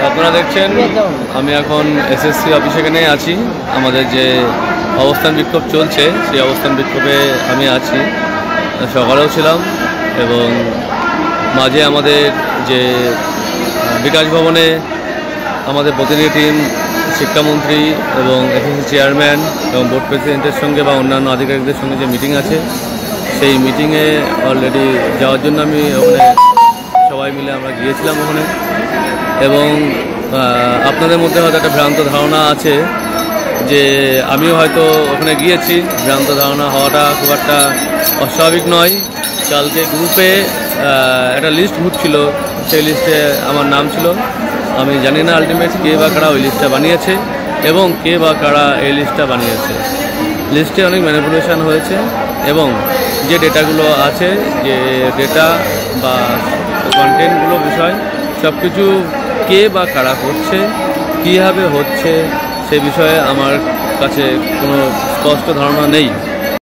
আপনারা দেখছেন আমি এখন এসএসসি অফিসে এখানে আছি। আমাদের যে অবস্থান বিক্ষোভ চলছে সেই অবস্থান বিক্ষোভে আমি আছি, সকালেও ছিলাম এবং মাঝে আমাদের যে বিকাশ ভবনে আমাদের প্রতিনিধি টিম, শিক্ষামন্ত্রী এবং এসএসসি চেয়ারম্যান এবং বোর্ড প্রেসিডেন্টের সঙ্গে বা অন্যান্য আধিকারিকদের সঙ্গে যে মিটিং আছে সেই মিটিংয়ে অলরেডি যাওয়ার জন্য আমি ওখানে সবাই মিলে আমরা গিয়েছিলাম ওখানে। এবং আপনাদের মধ্যে হয়তো একটা ভ্রান্ত ধারণা আছে যে আমিও হয়তো ওখানে গিয়েছি, ভ্রান্ত ধারণা হওয়াটা খুব একটা অস্বাভাবিক নয়। কালকে গ্রুপে একটা লিস্ট ঘুরছিল, সেই লিস্টে আমার নাম ছিল। আমি জানি না আলটিমেট কে বা কারা ওই লিস্টটা বানিয়েছে এবং কে বা কারা এই লিস্টটা বানিয়েছে। লিস্টে অনেক ম্যানিপুলেশন হয়েছে এবং যে ডেটাগুলো আছে, যে ডেটা বা কন্টেন্টগুলো বিষয় সব কিছু কে বা কারা করছে, কীভাবে হচ্ছে সে বিষয়ে আমার কাছে কোনো স্পষ্ট ধারণা নেই।